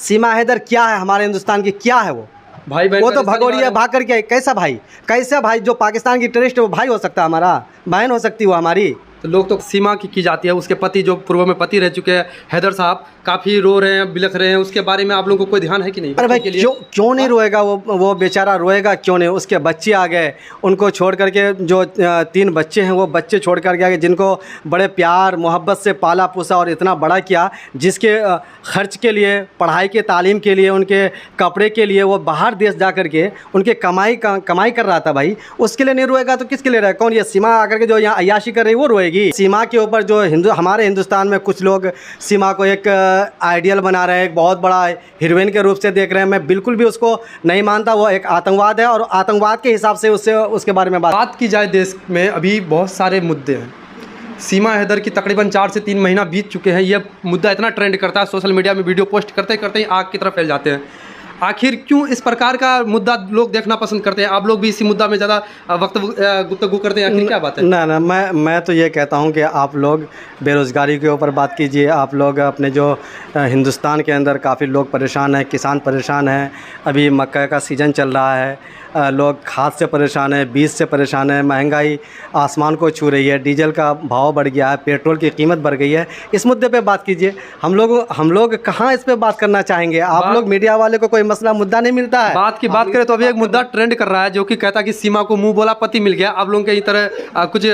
सीमा हैदर क्या है हमारे हिंदुस्तान की, क्या है वो भाई बहन वो तो भगोड़ी है, भाग करके कैसा भाई, कैसा भाई जो पाकिस्तान की टेररिस्ट है वो भाई हो सकता है हमारा, बहन हो सकती है वो हमारी। तो लोग तो सीमा की जाती है, उसके पति जो पूर्व में पति रह चुके हैं हैदर साहब काफ़ी रो रहे हैं, बिलख रहे हैं, उसके बारे में आप लोगों को कोई ध्यान है कि नहीं? अरे भाई क्यों नहीं रोएगा वो बेचारा रोएगा क्यों नहीं, उसके बच्चे आ गए, उनको छोड़ करके जो 3 बच्चे हैं वो बच्चे छोड़ करके आ गए, जिनको बड़े प्यार मोहब्बत से पाला पोसा और इतना बड़ा किया, जिसके खर्च के लिए, पढ़ाई के तालीम के लिए, उनके कपड़े के लिए वो बाहर देश जा कर के उनके कमाई कर रहा था भाई, उसके लिए नहीं रोएगा तो किसके लिए रहेगा? कौन ये सीमा आकर के जो यहाँ अय्याशी कर रही है वो रोएगी? सीमा के ऊपर जो हमारे हिंदुस्तान में कुछ लोग सीमा को एक आइडियल बना रहे हैं, एक बहुत बड़ा हीरोइन के रूप से देख रहे हैं, मैं बिल्कुल भी उसको नहीं मानता। वो एक आतंकवाद है और आतंकवाद के हिसाब से उसके बारे में बात की जाए। देश में अभी बहुत सारे मुद्दे हैं, सीमा हैदर की तकरीबन 4 से 3 महीना बीत चुके हैं, ये मुद्दा इतना ट्रेंड करता है, सोशल मीडिया में वीडियो पोस्ट करते करते ही आग की तरफ फैल जाते हैं। आखिर क्यों इस प्रकार का मुद्दा लोग देखना पसंद करते हैं? आप लोग भी इसी मुद्दा में ज़्यादा वक्त गुफ्तगू करते हैं, आखिर क्या बात है? ना मैं तो ये कहता हूँ कि आप लोग बेरोज़गारी के ऊपर बात कीजिए। आप लोग अपने जो हिंदुस्तान के अंदर काफ़ी लोग परेशान हैं, किसान परेशान हैं, अभी मक्का का सीज़न चल रहा है, लोग खाद से परेशान है, बीज से परेशान है, महंगाई आसमान को छू रही है, डीजल का भाव बढ़ गया है, पेट्रोल की कीमत बढ़ गई है। इस मुद्दे पे बात कीजिए। हम लोग कहाँ इस पे बात करना चाहेंगे? आप लोग मीडिया वाले को कोई मसला मुद्दा नहीं मिलता है। बात करें तो अभी एक मुद्दा ट्रेंड कर रहा है जो कि कहता है कि सीमा को मुंह बोला पति मिल गया। आप लोगों के इस तरह कुछ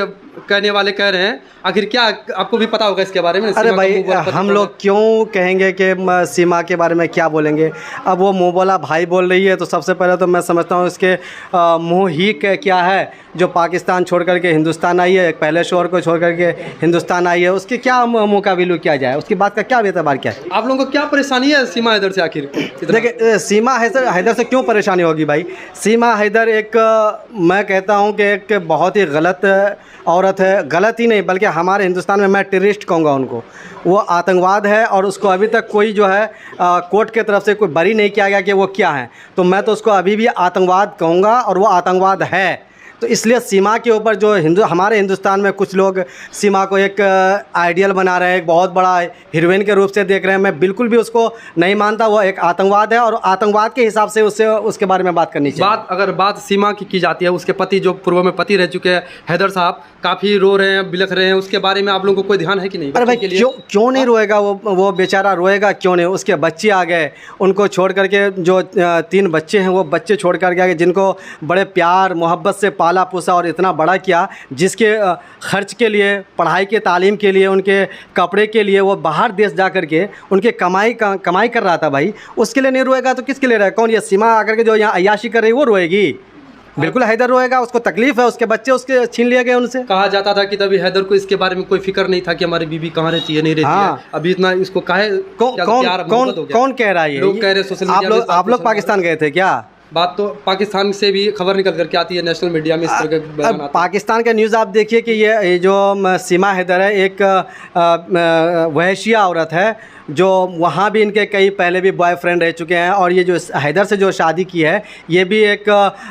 कहने वाले कह रहे हैं, आखिर क्या आपको भी पता होगा इसके बारे में? अरे भाई हम लोग क्यों कहेंगे कि सीमा के बारे में क्या बोलेंगे? अब वो मुँह बोला भाई बोल रही है तो सबसे पहले तो मैं समझता हूँ इसके मुँह ही क्या है, जो पाकिस्तान छोड़ करके हिंदुस्तान आई है, पहले शोर को छोड़ करके हिंदुस्तान आई है, उसके क्या मुँह का वैल्यू किया जाए, उसकी बात का क्या एतबार क्या है? आप लोगों को क्या परेशानी है सीमा हैदर से? आखिर देखिए सीमा हैदर से क्यों परेशानी होगी भाई? सीमा हैदर मैं कहता हूँ कि एक बहुत ही गलत औरत है, गलत ही नहीं बल्कि हमारे हिंदुस्तान में मैं टेररिस्ट कहूँगा उनको। वो आतंकवाद है और उसको अभी तक कोई जो है कोर्ट के तरफ से कोई बरी नहीं किया गया कि वो क्या है, तो मैं तो उसको अभी भी आतंकवाद कहूँगा और वो आतंकवाद है। तो इसलिए सीमा के ऊपर जो हमारे हिंदुस्तान में कुछ लोग सीमा को एक आइडियल बना रहे हैं, एक बहुत बड़ा हीरोइन के रूप से देख रहे हैं, मैं बिल्कुल भी उसको नहीं मानता। वो एक आतंकवाद है और आतंकवाद के हिसाब से उसके बारे में बात करनी चाहिए। अगर बात सीमा की जाती है, उसके पति जो पूर्व में पति रह चुके हैं हैदर साहब काफ़ी रो रहे हैं, बिलख रहे हैं, उसके बारे में आप लोगों को कोई ध्यान है कि नहीं? अरे भाई क्यों नहीं रोएगा वो बेचारा रोएगा क्यों नहीं? उसके बच्चे आ गए, उनको छोड़ करके जो 3 बच्चे हैं वो बच्चे छोड़ करके आ गए, जिनको बड़े प्यार मोहब्बत से पाला पोसा और इतना बड़ा किया, जिसके खर्च के लिए, पढ़ाई के तालीम के लिए, उनके कपड़े के लिए वो बाहर देश जा कर के उनके कमाई कर रहा था भाई, उसके लिए नहीं रोएगा तो किसके लिए रहेगा? कौन ये सीमा आकर के जो यहाँ अय्याशी कर रही है वो रोएगी? बिल्कुल हैदर रोएगा, उसको तकलीफ है, उसके बच्चे उसके छीन लिए गए उनसे। कहा जाता था कि तभी हैदर को इसके बारे में कोई फिक्र नहीं था कि हमारी बीबी कहाँ रहती है नहीं रहती है। अभी इतना इसको काहे कौन कह रहा है? लोग कह रहे सोशल मीडिया में। आप लोग पाकिस्तान गए थे क्या? बात तो पाकिस्तान से भी खबर निकल करके आती है नेशनल मीडिया में इस तरह के बयान आते हैं। पाकिस्तान का न्यूज़ आप देखिए कि ये जो सीमा हैदर है एक वहशिया औरत है, जो वहाँ भी इनके कई पहले भी बॉयफ्रेंड रह चुके हैं, और ये जो हैदर से जो शादी की है ये भी एक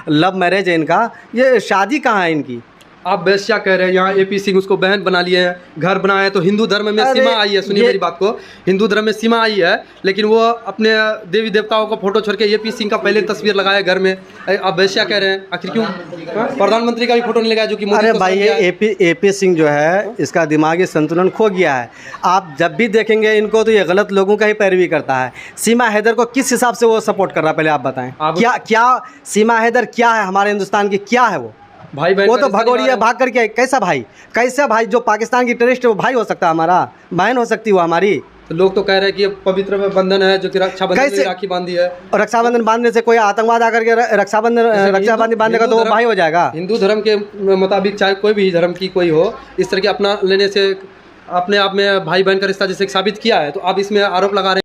लव मैरिज है इनका। ये शादी कहाँ है इनकी? आप बेश्या कह रहे हैं, यहाँ एपी सिंह उसको बहन बना लिए हैं, घर बनाए, तो हिंदू धर्म में सीमा आई है। सुनिए मेरी बात को, हिंदू धर्म में सीमा आई है, लेकिन वो अपने देवी देवताओं का फोटो छोड़ के एपी सिंह का पहले तस्वीर लगाया घर में। आप बेश्या कह रहे हैं, आखिर क्यों? प्रधानमंत्री का भी फोटो नहीं लगाया जो कि मोदी। अरे भाई ये एपी सिंह जो है इसका दिमागी संतुलन खो गया है। आप जब भी देखेंगे इनको तो ये गलत लोगों का ही पैरवी करता है। सीमा हैदर को किस हिसाब से वो सपोर्ट कर रहा है, पहले आप बताएं। क्या सीमा हैदर क्या है हमारे हिंदुस्तान की, क्या है वो? भाई बहन वो तो भगोड़ी है, भाग करके कैसा भाई जो पाकिस्तान की टेररिस्ट है वो भाई हो सकता है हमारा, बहन हो सकती है वो हमारी। तो लोग तो कह रहे हैं कि पवित्र बंधन है जो कि रक्षाबंधन में राखी बांधी है, और रक्षाबंधन बांधने से कोई आतंकवाद आकर के रक्षाबंधन बांधेगा तो वो भाई हो जाएगा। हिंदू धर्म के मुताबिक चाहे कोई भी धर्म की कोई हो, इस तरह के अपना लेने से अपने आप में भाई बहन का रिश्ता जैसे साबित किया है, तो आप इसमें आरोप लगा रहे हैं।